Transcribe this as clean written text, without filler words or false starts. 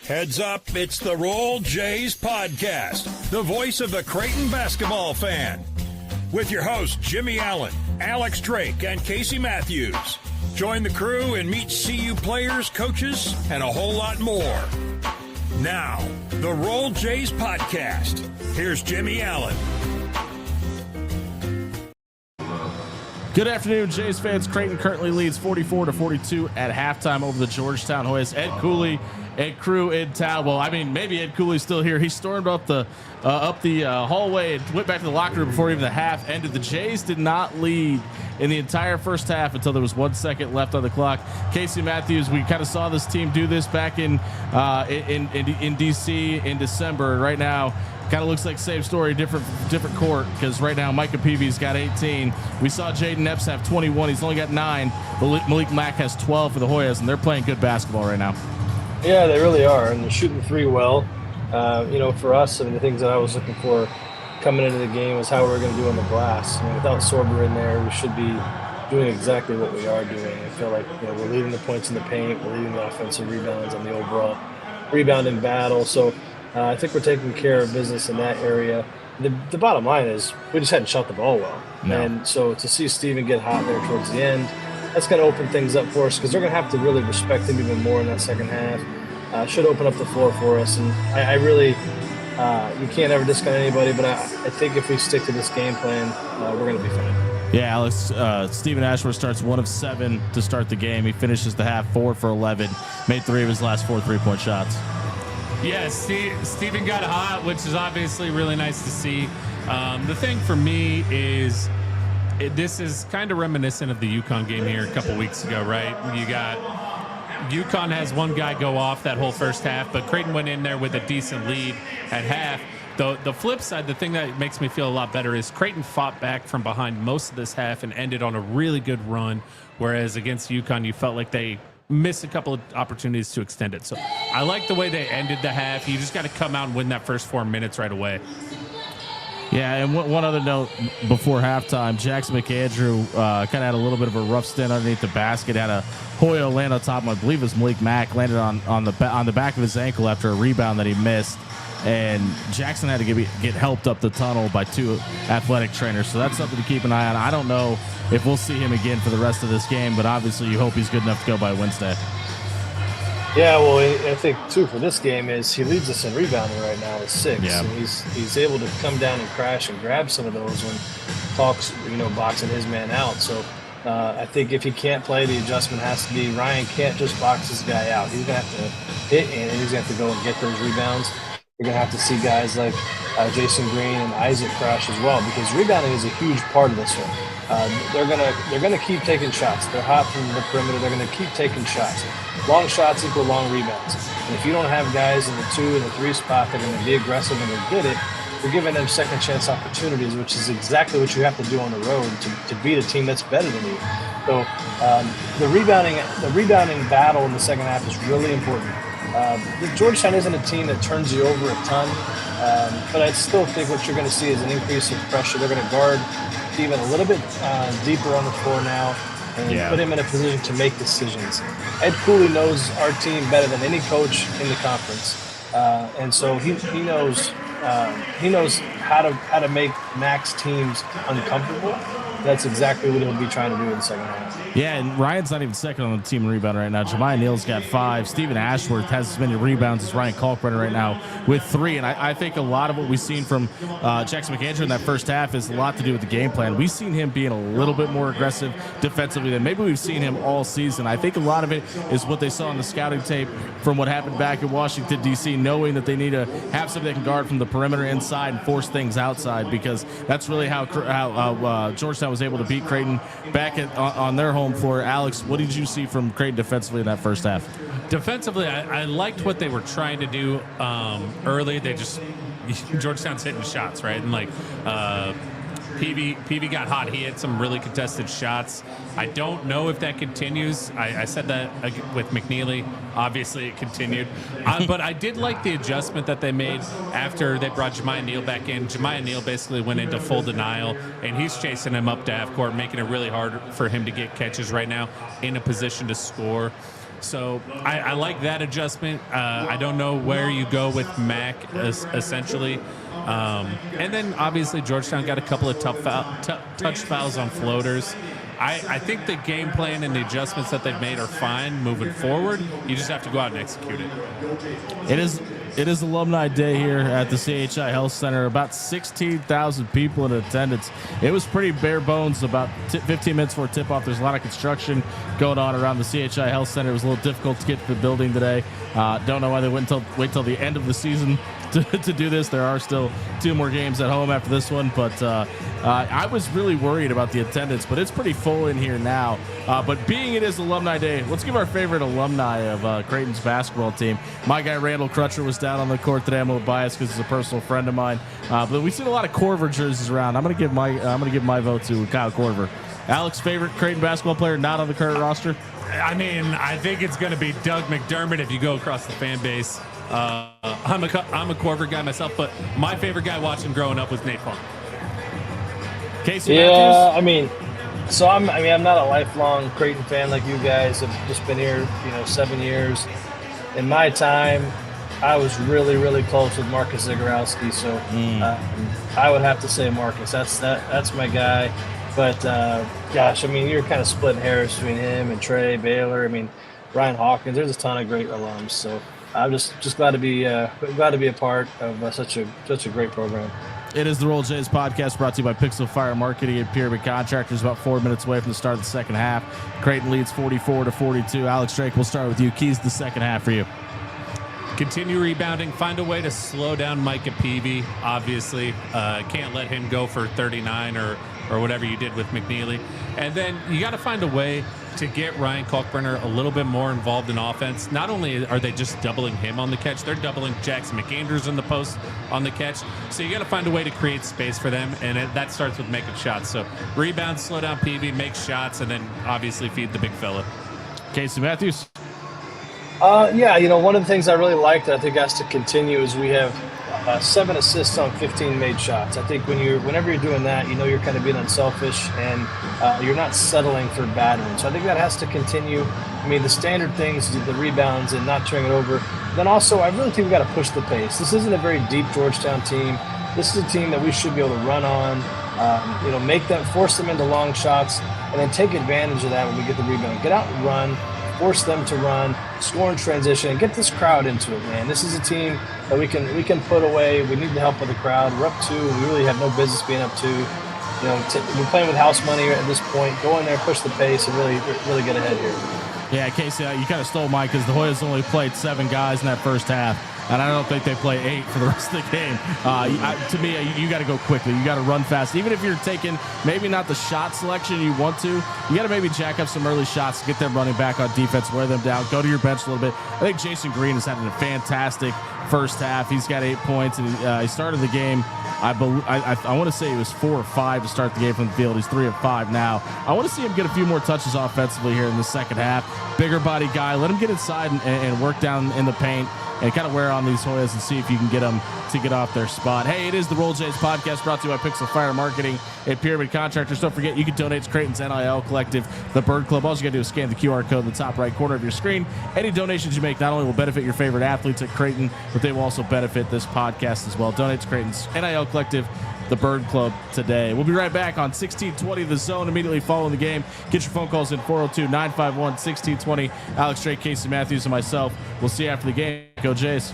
Heads up, it's the Roll Jays podcast, the voice of the Creighton basketball fan. With your hosts, Jimmie Allen, Alex Drake, and Casey Matthews. Join the crew and meet CU players, coaches, and a whole lot more. Now, the Roll Jays podcast. Here's Jimmie Allen. Good afternoon, Jays fans. Creighton currently leads 44-42 at halftime over the Georgetown Hoyas. Ed Cooley and crew in town. Well, I mean, maybe Ed Cooley's still here. He stormed up the hallway and went back to the locker room before even the half ended. The Jays did not lead in the entire first half until there was 1 second left on the clock. Casey Matthews, we kind of saw this team do this back in D.C. in December. Right now, kind of looks like same story, different court, because right now Micah Peavy's got 18. We saw Jaden Epps have 21. He's only got 9. Malik Mack has 12 for the Hoyas, and they're playing good basketball right now. Yeah, they really are, and they're shooting the three well. For us, I mean, the things that I was looking for coming into the game was how we were going to do on the glass. I mean, without Sorber in there, we should be doing exactly what we are doing. I feel like we're leading the points in the paint, we're leading the offensive rebounds on the overall rebounding battle. So I think we're taking care of business in that area. The bottom line is we just hadn't shot the ball well. No. And so to see Steven get hot there towards the end, that's going to open things up for us because they're going to have to really respect him even more in that second half. Should open up the floor for us. And I really you can't ever discount anybody, but I think if we stick to this game plan, we're going to be fine. Yeah, Alex, Stephen Ashworth starts 1 of 7 to start the game. He finishes the half 4 for 11, made 3 of his last 4 3-point shots. Yeah, Steven got hot, which is obviously really nice to see. The thing for me is this is kind of reminiscent of the UConn game here a couple weeks ago, right? You got UConn has one guy go off that whole first half, but Creighton went in there with a decent lead at half. The flip side, the thing that makes me feel a lot better is Creighton fought back from behind most of this half and ended on a really good run, whereas against UConn, you felt like they missed a couple of opportunities to extend it. So I like the way they ended the half. You just got to come out and win that first 4 minutes right away. Yeah, and one other note before halftime, Jackson McAndrew kind of had a little bit of a rough stint underneath the basket. Had a Hoya land on top of him. I believe it was Malik Mack, landed on the back of his ankle after a rebound that he missed. And Jackson had to get helped up the tunnel by 2 athletic trainers. So that's something to keep an eye on. I don't know if we'll see him again for the rest of this game, but obviously you hope he's good enough to go by Wednesday. Yeah, well, I think, too, for this game is he leads us in rebounding right now with 6. Yeah. And he's able to come down and crash and grab some of those when Talk's, boxing his man out. So I think if he can't play, the adjustment has to be Ryan can't just box this guy out. He's going to have to hit in, and he's going to have to go and get those rebounds. You're going to have to see guys like Jason Green and Isaac crash as well because rebounding is a huge part of this one. They're gonna keep taking shots. They're hot from the perimeter. They're gonna keep taking shots. Long shots equal long rebounds. And if you don't have guys in the 2 and the 3 spot that are gonna be aggressive and they'll get it, you're giving them second chance opportunities, which is exactly what you have to do on the road to beat a team that's better than you. So the rebounding battle in the second half is really important. Georgetown isn't a team that turns you over a ton, but I still think what you're going to see is an increase of pressure. They're going to guard even a little bit deeper on the floor now and put him in a position to make decisions. Ed Cooley knows our team better than any coach in the conference, and so he knows how to make Mac's teams uncomfortable. That's exactly what he'll be trying to do in the second half. Yeah, and Ryan's not even second on the team in rebound right now. Jimmie Neal's got 5. Stephen Ashworth has as many rebounds as Ryan Kalkbrenner right now with 3. And I think a lot of what we've seen from Jackson McAndrew in that first half is a lot to do with the game plan. We've seen him being a little bit more aggressive defensively than maybe we've seen him all season. I think a lot of it is what they saw on the scouting tape from what happened back in Washington, D.C., knowing that they need to have somebody that can guard from the perimeter inside and force things outside because that's really how Georgetown was able to beat Creighton back on their home floor. Alex, what did you see from Creighton defensively in that first half? Defensively, I liked what they were trying to do early. Georgetown's hitting shots, right? And Peavy got hot. He had some really contested shots. I don't know if that continues. I said that with McNeely. Obviously, it continued. But I did like the adjustment that they made after they brought Jimmie Neal back in. Jimmie Neal basically went into full denial, and he's chasing him up to half court, making it really hard for him to get catches right now in a position to score. So I like that adjustment. I don't know where you go with Mac essentially. And then obviously Georgetown got a couple of touch fouls on floaters. I think the game plan and the adjustments that they've made are fine moving forward. You just have to go out and execute it. It is Alumni Day here at the CHI Health Center. About 16,000 people in attendance. It was pretty bare bones about 15 minutes before tip-off. There's a lot of construction going on around the CHI Health Center. It was a little difficult to get to the building today. Don't know why they wait till the end of the season to do this. There are still 2 more games at home after this one, but I was really worried about the attendance, but it's pretty full in here now. But being it is Alumni Day, let's give our favorite alumni of Creighton's basketball team. My guy Randall Crutcher was down on the court today. I'm a little biased because he's a personal friend of mine, but we've seen a lot of Corver jerseys around. I'm gonna give my vote to Kyle Corver. Alex, favorite Creighton basketball player not on the current roster? I mean, I think it's going to be Doug McDermott if you go across the fan base. I'm a Corver guy myself, but my favorite guy watching growing up was Nate Funk. Casey Matthews? I mean, I'm not a lifelong Creighton fan like you guys. I've just been here, 7 years. In my time, I was really, really close with Marcus Zagorowski, so I would have to say Marcus. That's my guy. But gosh, I mean, you're kind of splitting hairs between him and Trey Baylor. I mean, Ryan Hawkins. There's a ton of great alums. So I'm just glad to be a part of such a great program. It is the Roll Jays podcast brought to you by Pixel Fire Marketing and Pyramid Contractors. About 4 minutes away from the start of the second half. Creighton leads 44-42. Alex Drake, we'll start with you. Keys to the second half for you. Continue rebounding. Find a way to slow down Micah Peavy. Obviously, can't let him go for 39 or whatever you did with McNeely. And then you got to find a way to get Ryan Kalkbrenner a little bit more involved in offense. Not only are they just doubling him on the catch, they're doubling Jackson McAndrews in the post on the catch. So you got to find a way to create space for them, and that starts with making shots. So rebound, slow down Peavy, make shots, and then obviously feed the big fella. Casey Matthews. One of the things I really liked that I think has to continue is we have 7 assists on 15 made shots. I think whenever you're doing that, you're kind of being unselfish and you're not settling for battering. So I think that has to continue. I mean, the standard things, the rebounds and not turning it over. Then also, I really think we got to push the pace. This isn't a very deep Georgetown team. This is a team that we should be able to run on, force them into long shots, and then take advantage of that when we get the rebound. Get out and run. Force them to run, score in transition, and get this crowd into it, man. This is a team that we can put away. We need the help of the crowd. We're up 2. We really have no business being up 2. We're playing with house money at this point. Go in there, push the pace, and really get ahead here. Yeah, Casey, you kind of stole mine because the Hoyas only played 7 guys in that first half, and I don't think they play 8 for the rest of the game. To me, you got to go quickly. You got to run fast. Even if you're taking maybe not the shot selection you want to, you got to maybe jack up some early shots to get them running back on defense, wear them down, go to your bench a little bit. I think Jason Green is having a fantastic first half. He's got 8 points, and he started the game. I want to say he was 4 or 5 to start the game from the field. He's 3 of 5 now. I want to see him get a few more touches offensively here in the second half. Bigger body guy. Let him get inside and work down in the paint and kind of wear on these Hoyas and see if you can get them to get off their spot. Hey, it is the Roll Jays podcast brought to you by Pixel Fire Marketing and Pyramid Contractors. Don't forget, you can donate to Creighton's NIL Collective, the Bird Club. All you got to do is scan the QR code in the top right corner of your screen. Any donations you make not only will benefit your favorite athletes at Creighton, but they will also benefit this podcast as well. Donate to Creighton's NIL Collective, the Bird Club, today. We'll be right back on 1620 The Zone immediately following the game. Get your phone calls in 402-951-1620. Alex Drake, Casey Matthews, and myself. We'll see you after the game. Go Jays.